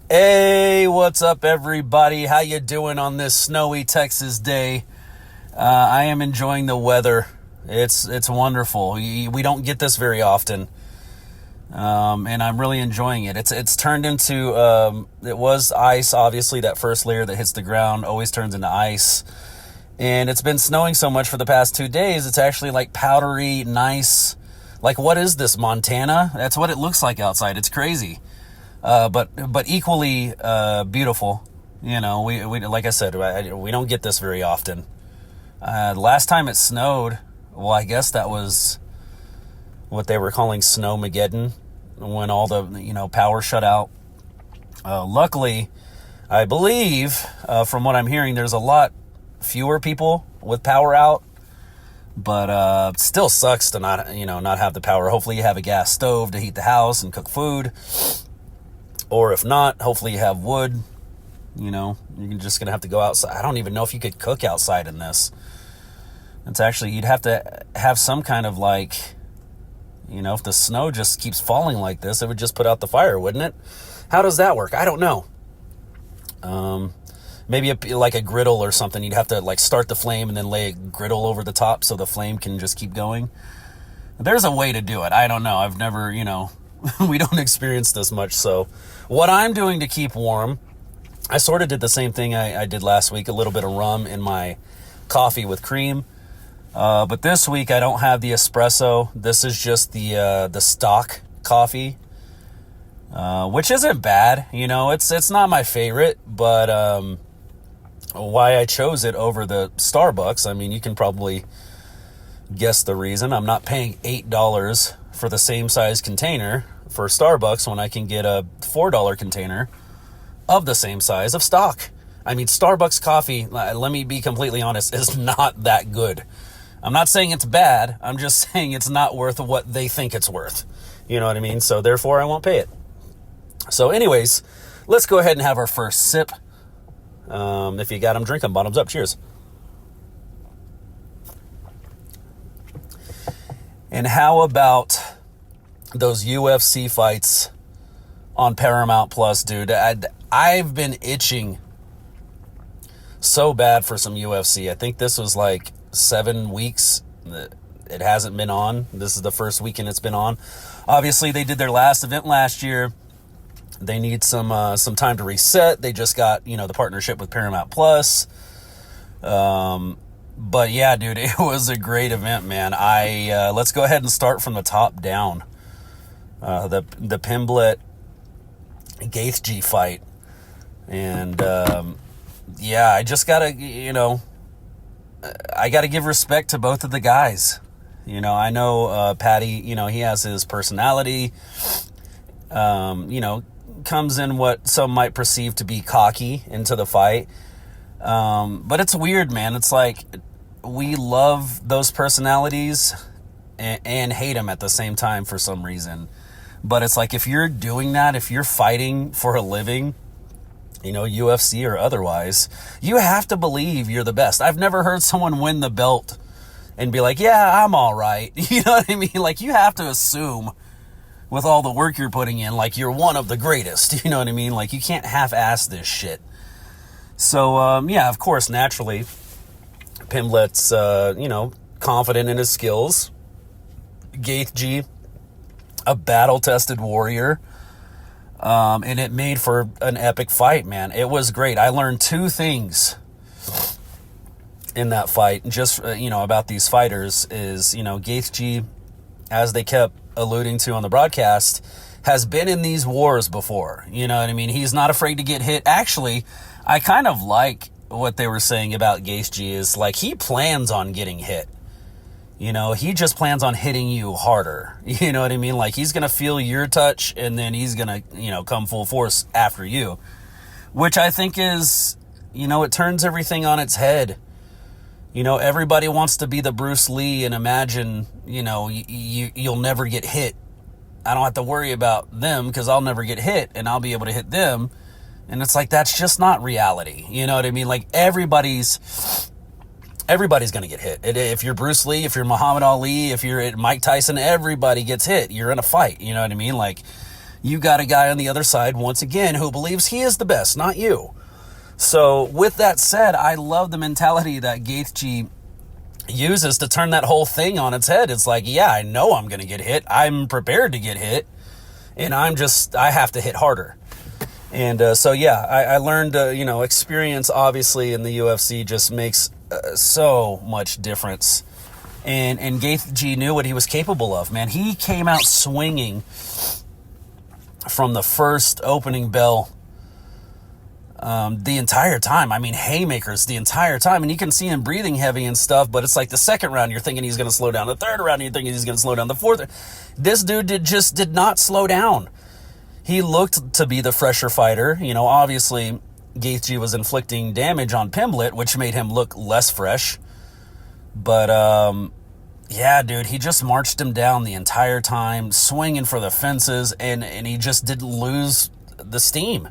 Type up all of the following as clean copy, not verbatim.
Hey, what's up, everybody? How you doing on this snowy Texas day? I am enjoying the weather. It's wonderful. We don't get this very often, and I'm really enjoying it. It's turned into it was ice. Obviously, that first layer that hits the ground always turns into ice, and it's been snowing so much for the past 2 days. It's actually like powdery, nice. Like, what is this, Montana? That's what it looks like outside. It's crazy. But equally beautiful. You know, we like I said, we don't get this very often. Last time it snowed, well, I guess that was what they were calling Snowmageddon, when all the power shut out. Luckily, I believe from what I'm hearing, there's a lot fewer people with power out. But still sucks to not have the power. Hopefully you have a gas stove to heat the house and cook food. Or if not, hopefully you have wood. You're just going to have to go outside. I don't even know if you could cook outside in this. It's actually, you'd have to have some kind of if the snow just keeps falling like this, it would just put out the fire, wouldn't it? How does that work? I don't know. Maybe like a griddle or something. You'd have to start the flame and then lay a griddle over the top so the flame can just keep going. There's a way to do it. I don't know. I've never, we don't experience this much. So what I'm doing to keep warm, I sort of did the same thing I did last week, a little bit of rum in my coffee with cream. But this week I don't have the espresso. This is just the stock coffee, which isn't bad. It's not my favorite, but why I chose it over the Starbucks, I mean, you can probably guess the reason. I'm not paying $8 for the same size container for Starbucks when I can get a $4 container of the same size of stock. I mean, Starbucks coffee, let me be completely honest, is not that good. I'm not saying it's bad. I'm just saying it's not worth what they think it's worth. You know what I mean? So therefore, I won't pay it. So anyways, let's go ahead and have our first sip. If you got them, drink them. Bottoms up. Cheers. And how about those UFC fights on Paramount Plus, dude? I've been itching so bad for some UFC. I think this was 7 weeks that it hasn't been on. This is the first weekend it's been on. Obviously, they did their last event last year. They need some time to reset. They just got, the partnership with Paramount Plus. But yeah, dude, it was a great event, man. Let's go ahead and start from the top down. The Pimblett Gaethje fight. And, yeah, I just gotta, I gotta give respect to both of the guys. I know, Patty, he has his personality, comes in what some might perceive to be cocky into the fight. But it's weird, man. It's like we love those personalities and hate them at the same time for some reason. But it's like, if you're doing that, if you're fighting for a living, UFC or otherwise, you have to believe you're the best. I've never heard someone win the belt and be like, yeah, I'm all right. You know what I mean? You have to assume, with all the work you're putting in, you're one of the greatest. You know what I mean? You can't half-ass this shit. So, yeah, of course, naturally, Pimblett's, confident in his skills. Gaethje, a battle-tested warrior. And it made for an epic fight, man. It was great. I learned 2 things in that fight, just, about these fighters is, Gaethje, as they kept alluding to on the broadcast, has been in these wars before. You know what I mean? He's not afraid to get hit. Actually, I kind of like what they were saying about Gaethje is he plans on getting hit. He just plans on hitting you harder. You know what I mean? He's going to feel your touch and then he's going to, come full force after you, which I think is, it turns everything on its head. Everybody wants to be the Bruce Lee and imagine, you'll never get hit. I don't have to worry about them because I'll never get hit and I'll be able to hit them. And it's that's just not reality. You know what I mean? Everybody's going to get hit. If you're Bruce Lee, if you're Muhammad Ali, if you're Mike Tyson, everybody gets hit. You're in a fight. You know what I mean? You got a guy on the other side, once again, who believes he is the best, not you. So with that said, I love the mentality that Gaethje uses to turn that whole thing on its head. It's like, yeah, I know I'm going to get hit. I'm prepared to get hit. And I have to hit harder. And so, yeah, I learned, experience, obviously, in the UFC just makes so much difference. And Gaethje knew what he was capable of, man. He came out swinging from the first opening bell the entire time. I mean, haymakers the entire time. And you can see him breathing heavy and stuff, but it's like the second round, you're thinking he's going to slow down. The third round, you're thinking he's going to slow down. The fourth, this dude did not slow down. He looked to be the fresher fighter. You know, obviously, Gaethje was inflicting damage on Pimblett, which made him look less fresh. But, yeah, dude, he just marched him down the entire time, swinging for the fences, and he just didn't lose the steam.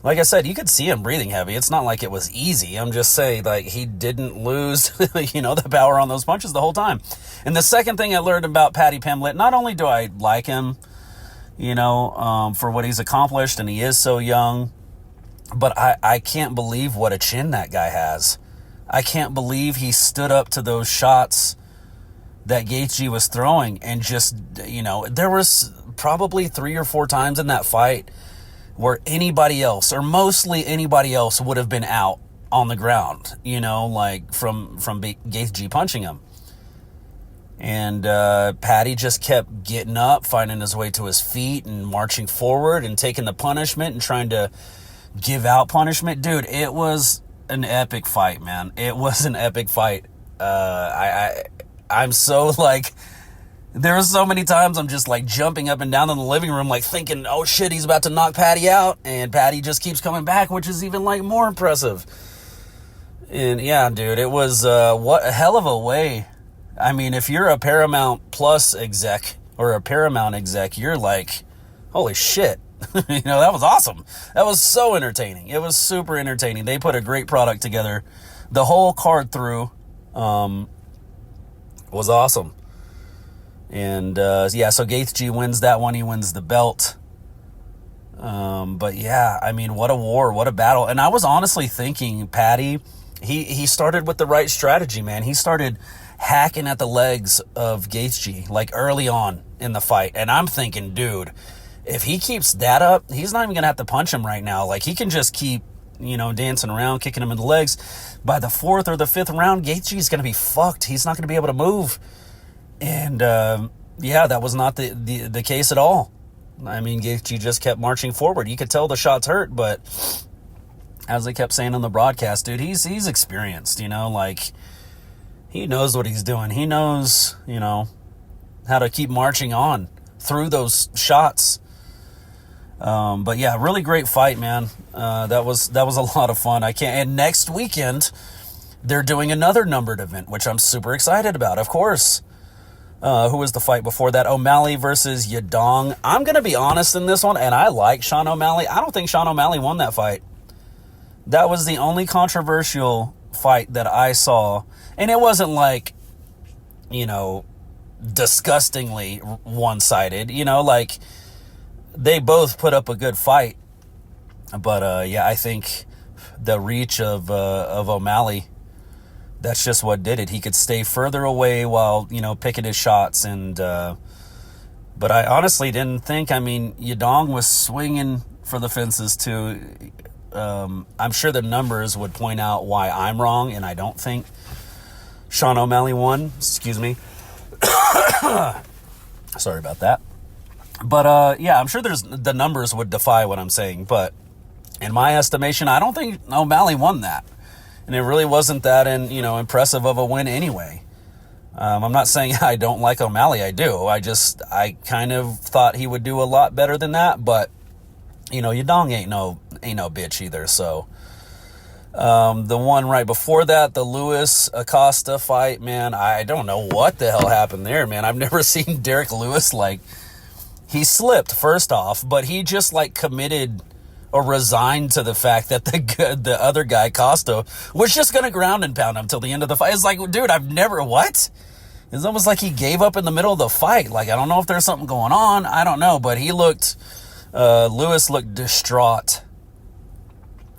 Like I said, you could see him breathing heavy. It's not like it was easy. I'm just saying, like, he didn't lose, the power on those punches the whole time. And the second thing I learned about Paddy Pimblett, not only do I like him, for what he's accomplished, and he is so young, but I can't believe what a chin that guy has. I can't believe he stood up to those shots that Gaethje was throwing, and just, there was probably 3 or 4 times in that fight where anybody else, or mostly anybody else, would have been out on the ground, like from Gaethje punching him. And Paddy just kept getting up, finding his way to his feet, and marching forward and taking the punishment and trying to give out punishment. Dude, it was an epic fight, man. It was an epic fight. I'm so, like, there were so many times I'm just, like, jumping up and down in the living room, like, thinking, oh shit, he's about to knock Paddy out, and Paddy just keeps coming back, which is even, like, more impressive. And yeah, dude, it was what a hell of a way. I mean, if you're a Paramount Plus exec or a Paramount exec, you're like, holy shit. That was awesome. That was so entertaining. It was super entertaining. They put a great product together. The whole card through was awesome. And so Gaethje wins that one. He wins the belt. But yeah, I mean, what a war, what a battle. And I was honestly thinking, Paddy, he started with the right strategy, man. He started hacking at the legs of Gaethje, like, early on in the fight. And I'm thinking, dude, if he keeps that up, he's not even going to have to punch him right now. Like, he can just keep, dancing around, kicking him in the legs. By the 4th or the 5th round, Gaethje's going to be fucked. He's not going to be able to move. And, that was not the case at all. I mean, Gaethje just kept marching forward. You could tell the shots hurt, but as they kept saying on the broadcast, dude, he's experienced, like, he knows what he's doing. He knows, how to keep marching on through those shots. But yeah, really great fight, man. That was a lot of fun. And next weekend, they're doing another numbered event, which I'm super excited about, of course. Who was the fight before that? O'Malley versus Yadong. I'm going to be honest in this one, and I like Sean O'Malley. I don't think Sean O'Malley won that fight. That was the only controversial fight that I saw. And it wasn't like, disgustingly one-sided. Like, they both put up a good fight. But, I think the reach of O'Malley, that's just what did it. He could stay further away while, picking his shots. And but I honestly didn't think, Yadong was swinging for the fences too. I'm sure the numbers would point out why I'm wrong, and I don't think Sean O'Malley won. Excuse me. Sorry about that. But, I'm sure the numbers would defy what I'm saying. But in my estimation, I don't think O'Malley won that. And it really wasn't that, impressive of a win anyway. I'm not saying I don't like O'Malley. I do. I kind of thought he would do a lot better than that. But, Yadong ain't no bitch either. So, the one right before that, the Lewis Acosta fight, man, I don't know what the hell happened there, man. I've never seen Derek Lewis, he slipped first off, but he just, committed or resigned to the fact that the other guy, Costa, was just going to ground and pound him till the end of the fight. It's like, dude, I've never, what? It's almost like he gave up in the middle of the fight. Like, I don't know if there's something going on. I don't know. But Lewis looked distraught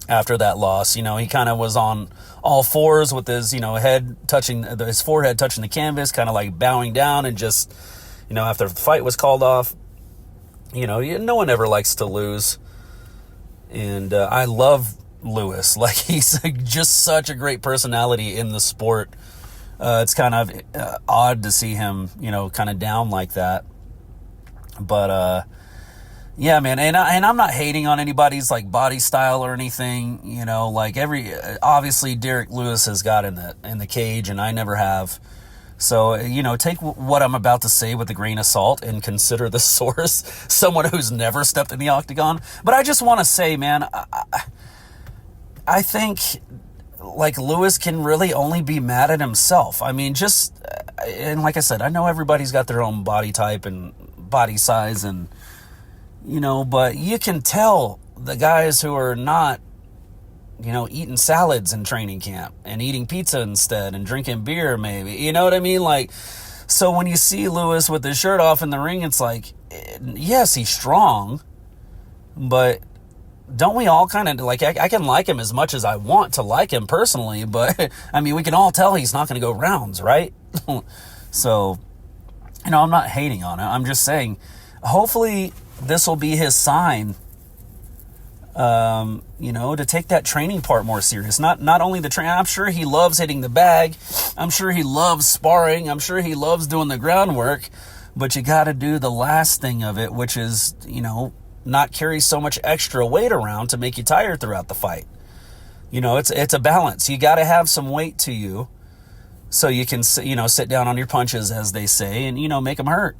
after that loss. He kind of was on all fours with his, his forehead touching the canvas, kind of like bowing down and just, after the fight was called off. No one ever likes to lose. And I love Lewis. Like, he's just such a great personality in the sport. It's kind of odd to see him, kind of down like that. But, yeah, man. And I'm not hating on anybody's like body style or anything, like obviously Derek Lewis has got in the cage and I never have. So, take what I'm about to say with a grain of salt and consider the source someone who's never stepped in the octagon. But I just want to say, man, I think like Lewis can really only be mad at himself. I mean, and like I said, I know everybody's got their own body type and body size and, but you can tell the guys who are not, eating salads in training camp and eating pizza instead and drinking beer maybe, you know what I mean? Like, so when you see Lewis with his shirt off in the ring, it's like, yes, he's strong, but don't we all kind of, like, I can like him as much as I want to like him personally, but, I mean, we can all tell he's not going to go rounds, right? So, I'm not hating on it. I'm just saying, hopefully this will be his sign, to take that training part more serious. Not only the training, I'm sure he loves hitting the bag. I'm sure he loves sparring. I'm sure he loves doing the groundwork, but you got to do the last thing of it, which is, not carry so much extra weight around to make you tired throughout the fight. It's a balance. You got to have some weight to you so you can, sit down on your punches, as they say, and, make them hurt.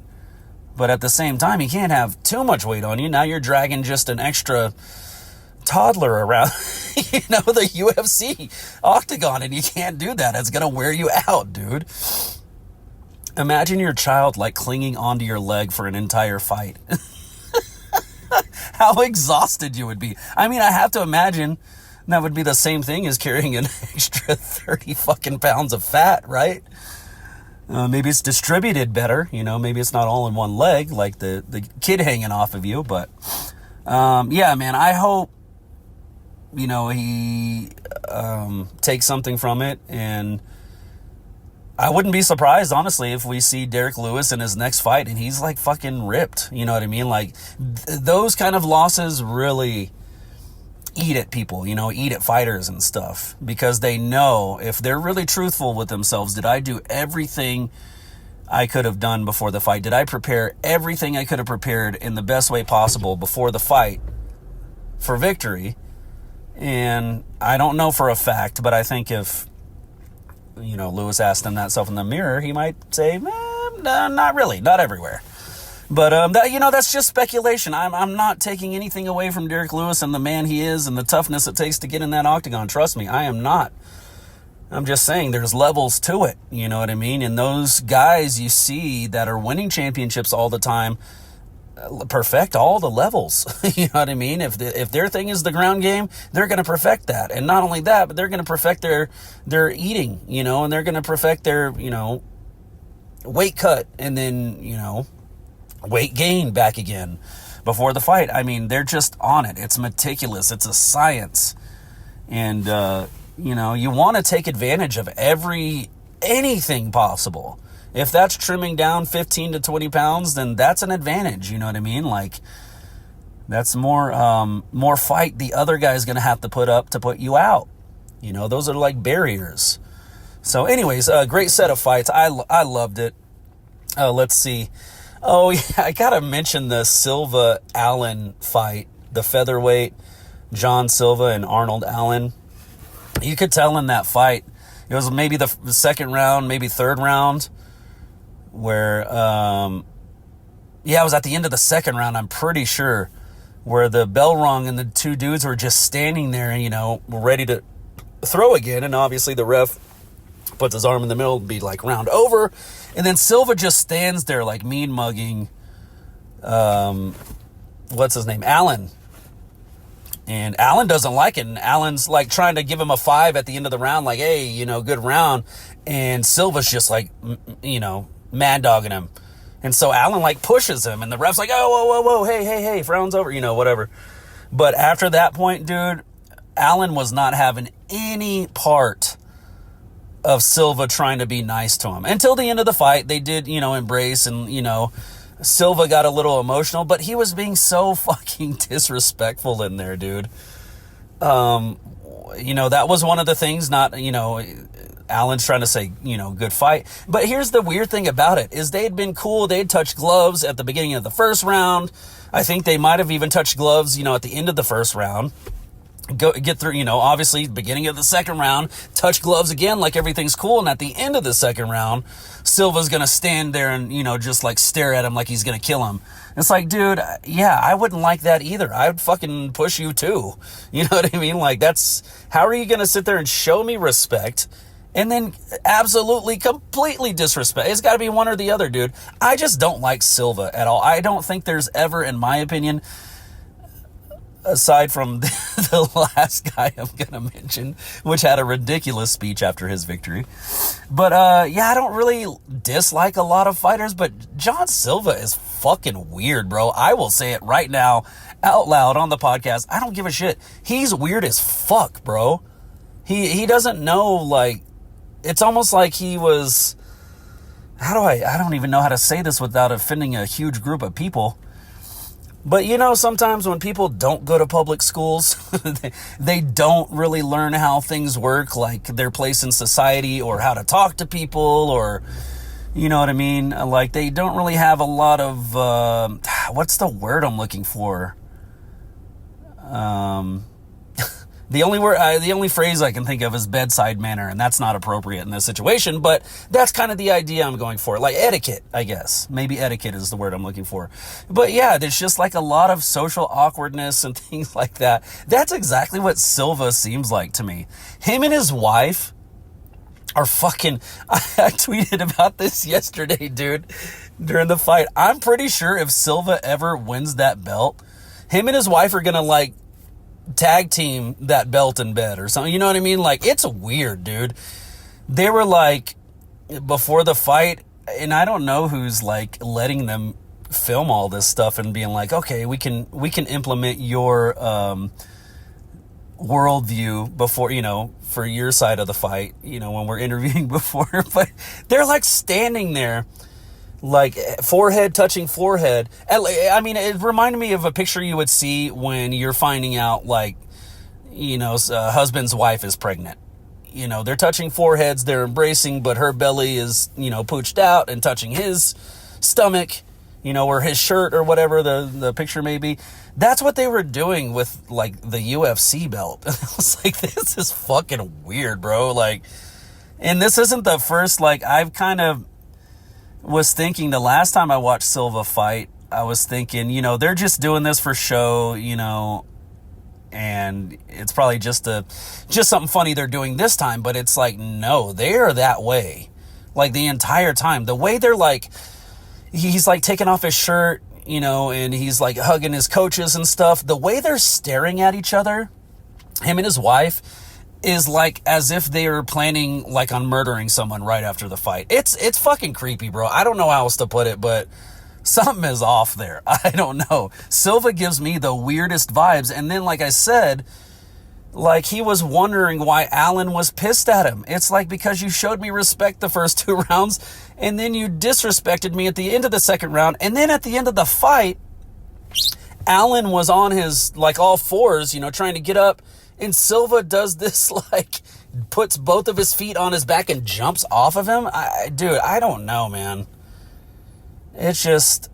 But at the same time, you can't have too much weight on you. Now you're dragging just an extra toddler around, the UFC octagon, and you can't do that. It's going to wear you out, dude. Imagine your child, like, clinging onto your leg for an entire fight. How exhausted you would be. I mean, I have to imagine that would be the same thing as carrying an extra 30 fucking pounds of fat, right? Maybe it's distributed better, maybe it's not all in one leg, like the kid hanging off of you, but, yeah, man, I hope, he, takes something from it, and I wouldn't be surprised, honestly, if we see Derek Lewis in his next fight and he's like fucking ripped. You know what I mean? Like, those kind of losses really eat at people, eat at fighters and stuff, because they know if they're really truthful with themselves, did I do everything I could have done before the fight? Did I prepare everything I could have prepared in the best way possible before the fight for victory? And I don't know for a fact, but I think if Lewis asked himself in the mirror, he might say, not really, not everywhere. But, that's just speculation. I'm not taking anything away from Derek Lewis and the man he is and the toughness it takes to get in that octagon. Trust me, I am not. I'm just saying there's levels to it. You know what I mean? And those guys you see that are winning championships all the time perfect all the levels. You know what I mean? If their thing is the ground game, they're going to perfect that. And not only that, but they're going to perfect their eating, and they're going to perfect their, weight cut and then, weight gain back again before the fight. I mean, they're just on it. It's meticulous. It's a science. And, you want to take advantage of anything possible. If that's trimming down 15 to 20 pounds, then that's an advantage. You know what I mean? Like, that's more fight the other guy's going to have to put up to put you out. Those are like barriers. So anyways, great set of fights. I loved it. Let's see. Oh, yeah, I got to mention the Silva-Allen fight, the featherweight, John Silva and Arnold Allen. You could tell in that fight, it was maybe the second round, maybe third round, where, it was at the end of the second round, I'm pretty sure, where the bell rung and the two dudes were just standing there, ready to throw again. And obviously the ref puts his arm in the middle and be like round over. And then Silva just stands there like mean mugging, what's his name? Allen. And Allen doesn't like it. And Allen's like trying to give him a 5 at the end of the round, like, hey, good round. And Silva's just like, mad dogging him. And so Allen like pushes him, and the ref's like, oh, whoa, hey, round's over, whatever. But after that point, dude, Allen was not having any part of Silva trying to be nice to him. Until the end of the fight, they did, embrace, and, Silva got a little emotional, but he was being so fucking disrespectful in there, dude. That was one of the things, not, Allen's trying to say, good fight. But here's the weird thing about it, is they'd been cool. They'd touched gloves at the beginning of the first round. I think they might have even touched gloves, at the end of the first round. Get through, obviously, beginning of the second round, touch gloves again like everything's cool. And at the end of the second round, Silva's going to stand there and, just like stare at him like he's going to kill him. It's like, dude, yeah, I wouldn't like that either. I would fucking push you too. You know what I mean? Like, how are you going to sit there and show me respect and then absolutely, completely disrespect? It's got to be one or the other, dude. I just don't like Silva at all. I don't think there's ever, in my opinion, aside from the last guy I'm going to mention, which had a ridiculous speech after his victory. But, I don't really dislike a lot of fighters, but John Silva is fucking weird, bro. I will say it right now, out loud on the podcast. I don't give a shit. He's weird as fuck, bro. He doesn't know, like, it's almost like he was, I don't even know how to say this without offending a huge group of people. But, sometimes when people don't go to public schools, they don't really learn how things work, like their place in society or how to talk to people, or, you know what I mean? Like, they don't really have a lot of, what's the word I'm looking for? The only phrase I can think of is bedside manner, and that's not appropriate in this situation, but that's kind of the idea I'm going for. Like etiquette, I guess. Maybe etiquette is the word I'm looking for. But yeah, there's just like a lot of social awkwardness and things like that. That's exactly what Silva seems like to me. Him and his wife are fucking... I tweeted about this yesterday, dude, during the fight. I'm pretty sure if Silva ever wins that belt, him and his wife are gonna, like, tag team that belt in bed or something. You know what I mean? Like, it's weird, dude. They were like, before the fight, and I don't know who's like letting them film all this stuff and being like, okay, we can implement your worldview before, for your side of the fight, when we're interviewing before. But they're like standing there, like forehead touching forehead. I mean, it reminded me of a picture you would see when you're finding out, like, husband's wife is pregnant. They're touching foreheads, they're embracing, but her belly is, pooched out and touching his stomach, or his shirt or whatever the picture may be. That's what they were doing with, like, the UFC belt. I was like, this is fucking weird, bro. Like, and this isn't the first, like, I've kind of was thinking the last time I watched Silva fight, I was thinking, they're just doing this for show, and it's probably just something funny they're doing this time. But it's like, no, they're that way, like, the entire time. The way they're like, he's like taking off his shirt, and he's like hugging his coaches and stuff. The way they're staring at each other, him and his wife, is like as if they were planning, like, on murdering someone right after the fight. It's fucking creepy, bro. I don't know how else to put it, but something is off there. I don't know. Silva gives me the weirdest vibes. And then, like I said, like, he was wondering why Allen was pissed at him. It's like, because you showed me respect the first 2 rounds, and then you disrespected me at the end of the second round. And then at the end of the fight, Allen was on his, like, all fours, trying to get up. And Silva does this, like, puts both of his feet on his back and jumps off of him. Dude, I don't know, man. It's just,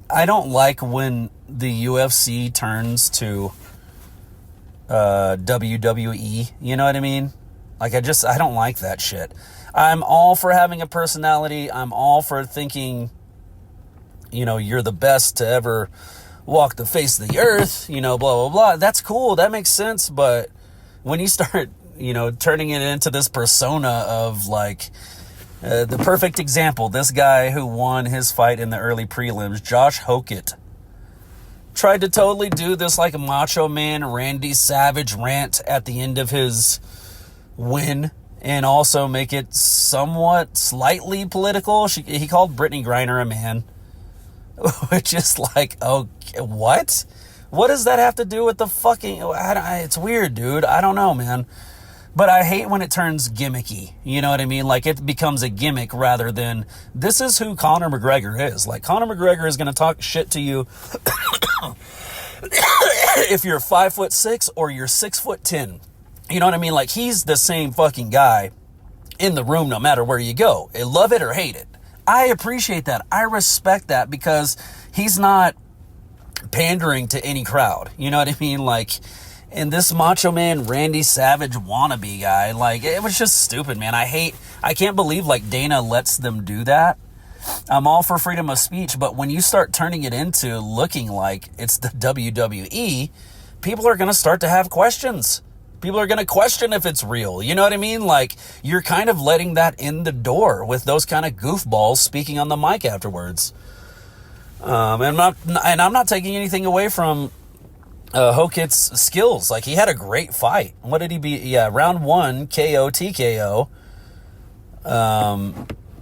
I don't like when the UFC turns to WWE. You know what I mean? Like, I don't like that shit. I'm all for having a personality. I'm all for thinking, you're the best to ever walk the face of the earth, blah, blah, blah. That's cool. That makes sense. But when you start, turning it into this persona of, like, the perfect example, this guy who won his fight in the early prelims, Josh Hokett, tried to totally do this like a Macho Man Randy Savage rant at the end of his win and also make it somewhat slightly political. He called Brittany Griner a man, which is like, oh, what? What does that have to do with the fucking... it's weird, dude. I don't know, man. But I hate when it turns gimmicky. You know what I mean? Like, it becomes a gimmick rather than, this is who Conor McGregor is. Like, Conor McGregor is going to talk shit to you if you're 5'6" or you're 6'10". You know what I mean? Like, he's the same fucking guy in the room no matter where you go. Love it or hate it. I appreciate that. I respect that because he's not pandering to any crowd. You know what I mean? Like, and this Macho Man Randy Savage wannabe guy, like, it was just stupid, man. I can't believe, like, Dana lets them do that. I'm all for freedom of speech, but when you start turning it into looking like it's the WWE, people are going to start to have questions. People are going to question if it's real. You know what I mean? Like, you're kind of letting that in the door with those kind of goofballs speaking on the mic afterwards. And I'm not taking anything away from Hokit's skills. Like, he had a great fight. What did he be? Yeah, round 1, KO, TKO,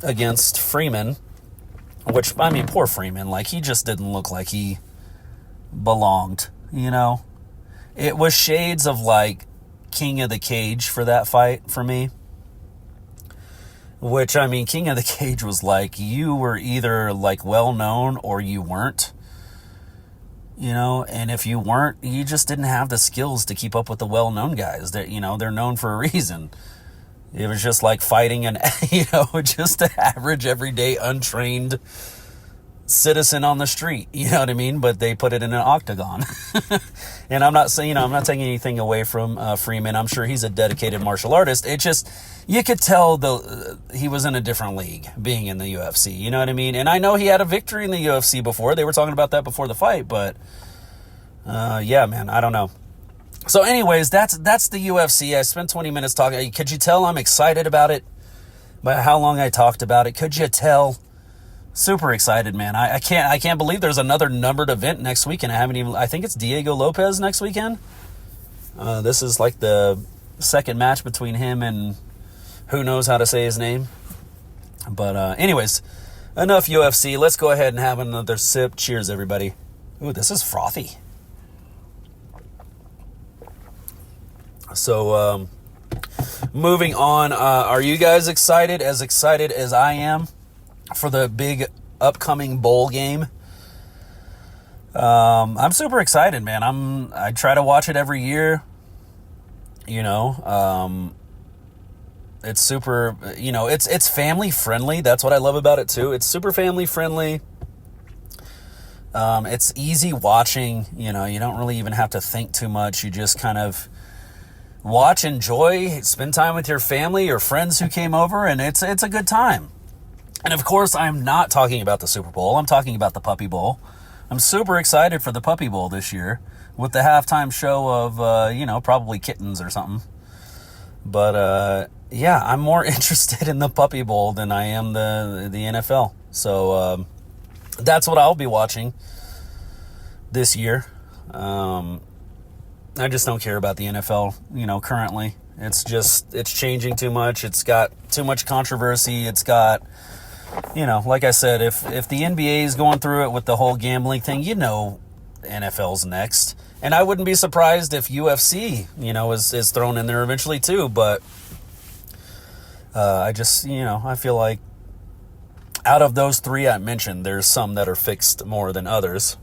against Freeman, which, I mean, poor Freeman. Like, he just didn't look like he belonged, you know? It was shades of, like, King of the Cage for that fight for me. Which, I mean, King of the Cage was like, you were either, like, well-known or you weren't. You know, and if you weren't, you just didn't have the skills to keep up with the well-known guys. That, you know, they're known for a reason. It was just like fighting an, you know, just an average, everyday, untrained citizen on the street. You know what I mean? But they put it in an octagon. And I'm not saying, you know, I'm not taking anything away from Freeman. I'm sure he's a dedicated martial artist. It just, you could tell he was in a different league being in the UFC. You know what I mean? And I know he had a victory in the UFC before. They were talking about that before the fight, but yeah, man, I don't know. So anyways, that's the UFC. I spent 20 minutes talking. Could you tell I'm excited about it? By how long I talked about it? Could you tell? Super excited, man. I can't believe there's another numbered event next weekend. I think it's Diego Lopez next weekend. This is like the second match between him and who knows how to say his name. But anyways, enough UFC. Let's go ahead and have another sip. Cheers, everybody. Ooh, this is frothy. So, moving on. Are you guys excited as I am for the big upcoming bowl game? I'm super excited, man. I try to watch it every year. You know, it's super, you know, it's family friendly. That's what I love about it too. It's super family friendly. It's easy watching, you know, you don't really even have to think too much. You just kind of watch, enjoy, spend time with your family or friends who came over, and it's a good time. And of course, I'm not talking about the Super Bowl. I'm talking about the Puppy Bowl. I'm super excited for the Puppy Bowl this year with the halftime show of, you know, probably kittens or something. But, yeah, I'm more interested in the Puppy Bowl than I am the NFL. So, that's what I'll be watching this year. I just don't care about the NFL, you know, currently. It's changing too much. It's got too much controversy. It's got, you know, like I said, if the NBA is going through it with the whole gambling thing, you know, NFL's next. And I wouldn't be surprised if UFC, you know, is thrown in there eventually too. But I just, you know, I feel like out of those three I mentioned, there's some that are fixed more than others.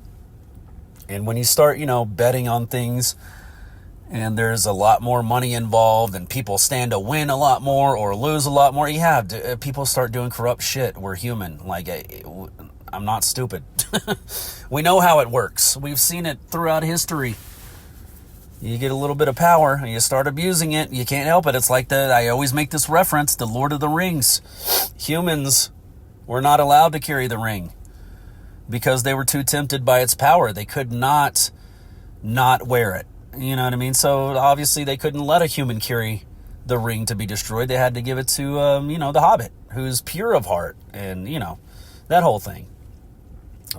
And when you start, you know, betting on things and there's a lot more money involved and people stand to win a lot more or lose a lot more, people start doing corrupt shit. We're human. Like, I'm not stupid. We know how it works. We've seen it throughout history. You get a little bit of power and you start abusing it. You can't help it. It's like I always make this reference, the Lord of the Rings. Humans were not allowed to carry the ring because they were too tempted by its power. They could not wear it. You know what I mean? So obviously they couldn't let a human carry the ring to be destroyed. They had to give it to, you know, the Hobbit, who's pure of heart and, you know, that whole thing.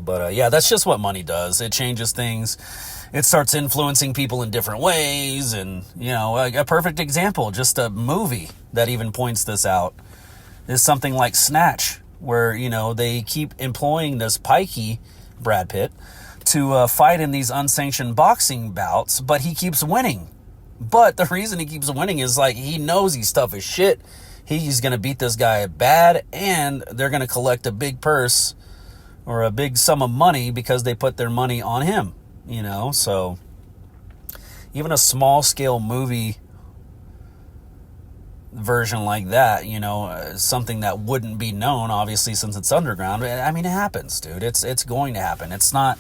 But yeah, that's just what money does. It changes things. It starts influencing people in different ways. And, a perfect example, just a movie that even points this out, is something like Snatch, where, they keep employing this pikey, Brad Pitt, to fight in these unsanctioned boxing bouts, but he keeps winning. But the reason he keeps winning is, he knows he's tough as shit. He's going to beat this guy bad, and they're going to collect a big purse or a big sum of money because they put their money on him, So even a small-scale movie version like that, something that wouldn't be known, obviously, since it's underground. I mean, it happens, dude. It's going to happen. It's not...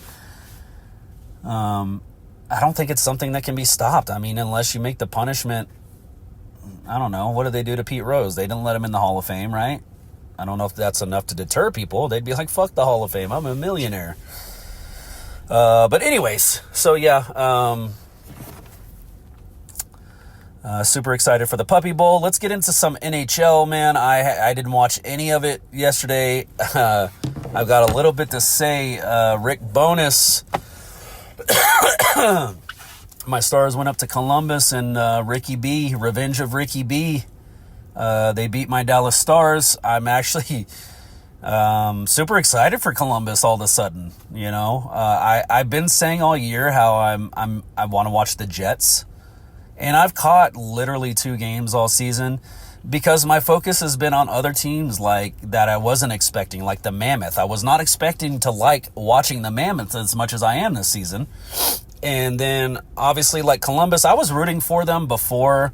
I don't think it's something that can be stopped. I mean, unless you make the punishment... I don't know. What did they do to Pete Rose? They didn't let him in the Hall of Fame, right? I don't know if that's enough to deter people. They'd be like, fuck the Hall of Fame. I'm a millionaire. But anyways, so yeah, super excited for the Puppy Bowl. Let's get into some NHL, man. I didn't watch any of it yesterday. I've got a little bit to say. Rick Bowness. My Stars went up to Columbus, and Ricky B, Revenge of Ricky B. They beat my Dallas Stars. I'm actually super excited for Columbus all of a sudden. I've been saying all year how I want to watch the Jets, and I've caught literally 2 games all season because my focus has been on other teams that I wasn't expecting, like the Mammoth. I was not expecting to watching the Mammoth as much as I am this season. And then, obviously, Columbus, I was rooting for them before.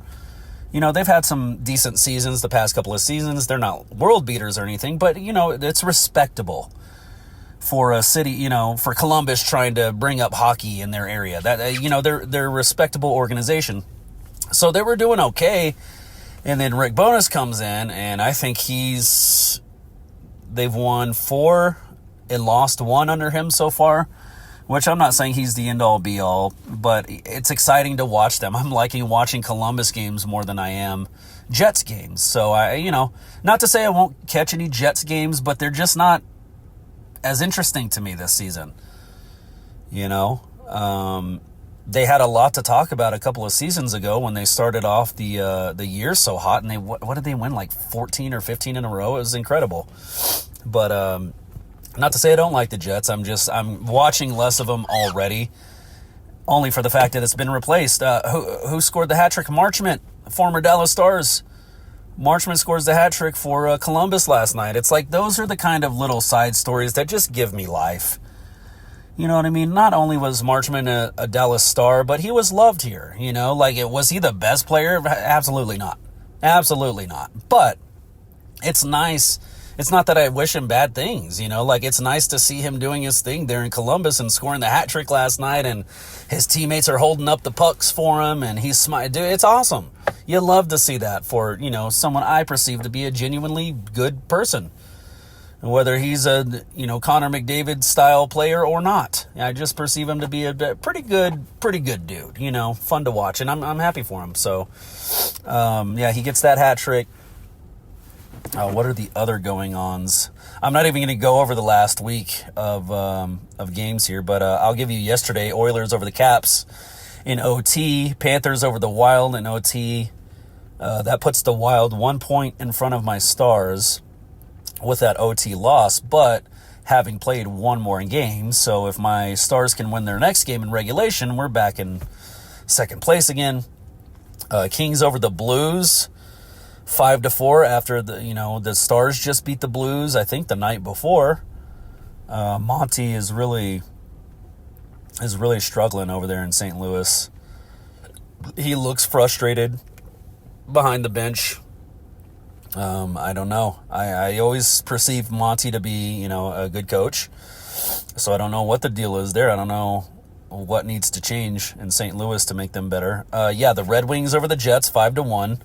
They've had some decent seasons the past couple of seasons. They're not world beaters or anything, but, it's respectable for a city, for Columbus trying to bring up hockey in their area. That, they're a respectable organization. So they were doing okay. And then Rick Bowness comes in, and I think they've won 4 and lost 1 under him so far. Which I'm not saying he's the end-all, be-all, but it's exciting to watch them. I'm liking watching Columbus games more than I am Jets games. So, not to say I won't catch any Jets games, but they're just not as interesting to me this season. They had a lot to talk about a couple of seasons ago when they started off the year so hot, and what did they win, 14 or 15 in a row? It was incredible. But, not to say I don't like the Jets. I'm watching less of them already, only for the fact that it's been replaced. Who scored the hat trick? Marchment, former Dallas Stars. Marchment scores the hat trick for Columbus last night. It's those are the kind of little side stories that just give me life. You know what I mean? Not only was Marchment a Dallas Star, but he was loved here. Was he the best player? Absolutely not. Absolutely not. But it's nice. It's not that I wish him bad things, it's nice to see him doing his thing there in Columbus and scoring the hat trick last night, and his teammates are holding up the pucks for him, and he's smiling. Dude, it's awesome. You love to see that for, someone I perceive to be a genuinely good person. Whether he's a, Connor McDavid style player or not. I just perceive him to be a pretty good dude, fun to watch, and I'm happy for him. So, yeah, he gets that hat trick. What are the other going-ons? I'm not even going to go over the last week of games here, but I'll give you yesterday. Oilers over the Caps in OT. Panthers over the Wild in OT. That puts the Wild 1 point in front of my Stars with that OT loss, but having played one more game. So if my Stars can win their next game in regulation, we're back in second place again. Kings over the Blues. 5-4 after the Stars just beat the Blues, I think the night before. Monty is really struggling over there in St. Louis. He looks frustrated behind the bench. I don't know. I always perceive Monty to be, a good coach. So I don't know what the deal is there. I don't know what needs to change in St. Louis to make them better. The Red Wings over the Jets, 5-1.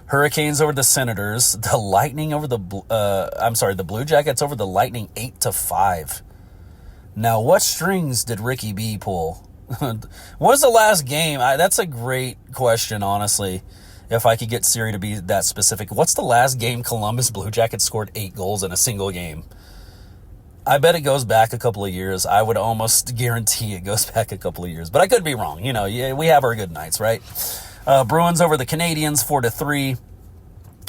Hurricanes over the Senators. The Lightning over the Blue Jackets over the Lightning, 8-5. Now, what strings did Ricky B pull? What was the last game? That's a great question, honestly. If I could get Siri to be that specific. What's the last game Columbus Blue Jackets scored 8 goals in a single game? I bet it goes back a couple of years. I would almost guarantee it goes back a couple of years, but I could be wrong. Yeah, we have our good nights, right? Bruins over the Canadians 4-3.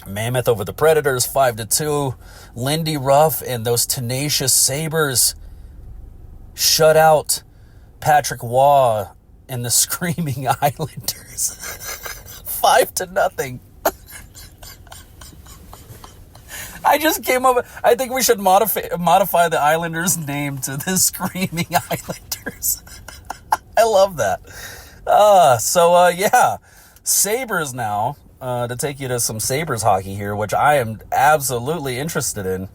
Mammoth over the Predators 5-2. Lindy Ruff and those tenacious Sabres shut out Patrick Waugh and the Screaming Islanders 5-0. I just came up. I think we should modify the Islanders' name to the Screaming Islanders. I love that. Yeah, Sabres now. To take you to some Sabres hockey here, which I am absolutely interested in.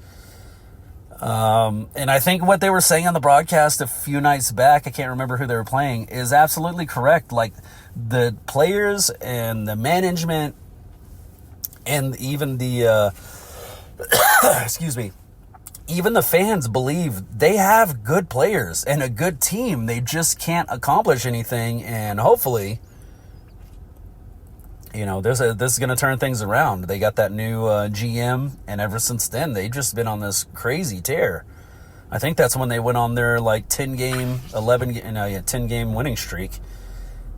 And I think what they were saying on the broadcast a few nights back, I can't remember who they were playing, is absolutely correct. Like, the players and the management and even the excuse me, even the fans believe they have good players and a good team. They just can't accomplish anything, and hopefully, this is going to turn things around. They got that new GM, and ever since then, they've just been on this crazy tear. I think that's when they went on their 10-game winning streak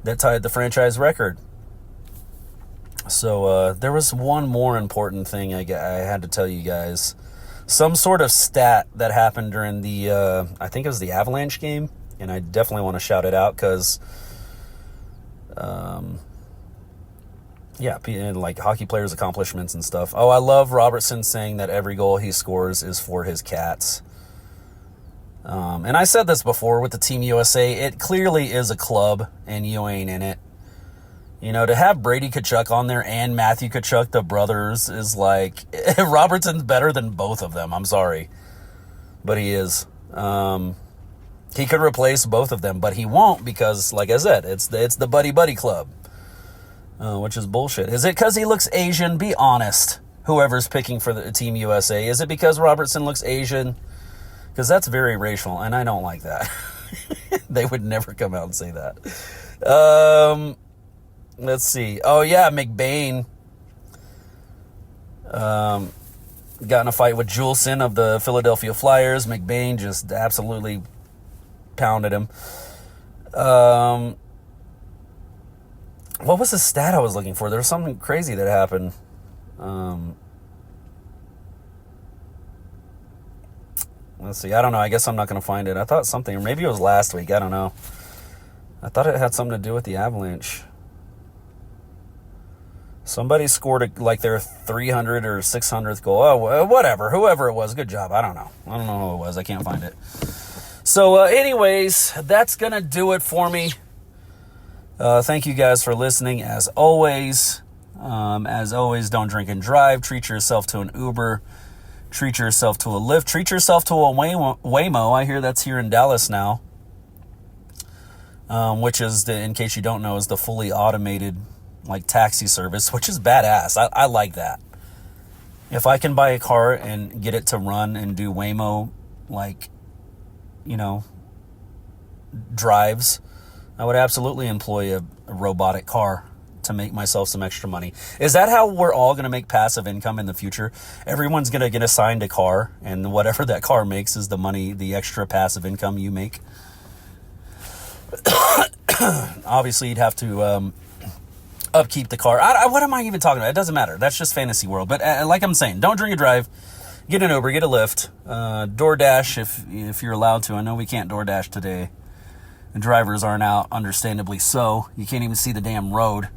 that tied the franchise record. So there was one more important thing I had to tell you guys. Some sort of stat that happened during the, I think it was the Avalanche game, and I definitely want to shout it out because, hockey players' accomplishments and stuff. Oh, I love Robertson saying that every goal he scores is for his cats. And I said this before with the Team USA. It clearly is a club, and you ain't in it. To have Brady Tkachuk on there and Matthew Tkachuk, the brothers, is like, Robertson's better than both of them. I'm sorry. But he is. He could replace both of them, but he won't because, like I said, it's the buddy-buddy club. Which is bullshit. Is it because he looks Asian? Be honest. Whoever's picking for the Team USA. Is it because Robertson looks Asian? Because that's very racial, and I don't like that. They would never come out and say that. Let's see. Oh, yeah, McBain got in a fight with Juleson of the Philadelphia Flyers. McBain just absolutely pounded him. What was the stat I was looking for? There was something crazy that happened. Let's see. I don't know. I guess I'm not going to find it. I thought something, or maybe it was last week. I don't know. I thought it had something to do with the Avalanche. Somebody scored their 300 or 600th goal. Oh, whatever. Whoever it was. Good job. I don't know who it was. I can't find it. So, anyways, that's going to do it for me. Thank you guys for listening, as always. Don't drink and drive. Treat yourself to an Uber. Treat yourself to a Lyft. Treat yourself to a Waymo. I hear that's here in Dallas now. Which is, in case you don't know, is the fully automated taxi service, which is badass. I like that. If I can buy a car and get it to run and do Waymo, drives, I would absolutely employ a robotic car to make myself some extra money. Is that how we're all going to make passive income in the future? Everyone's going to get assigned a car, and whatever that car makes is the money, the extra passive income you make. Obviously, you'd have to upkeep the car. What am I even talking about? It doesn't matter. That's just fantasy world. But like I'm saying, don't drink and drive. Get an Uber, get a Lyft. DoorDash if you're allowed to. I know we can't DoorDash today. The drivers aren't out, understandably so. You can't even see the damn road.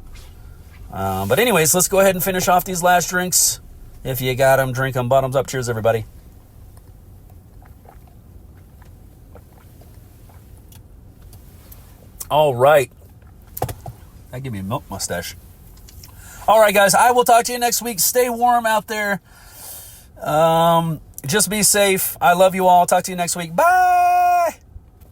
But anyways, let's go ahead and finish off these last drinks. If you got them, drink them. Bottoms up. Cheers, everybody. All right. That give me a milk mustache. All right, guys. I will talk to you next week. Stay warm out there. Just be safe. I love you all. Talk to you next week. Bye.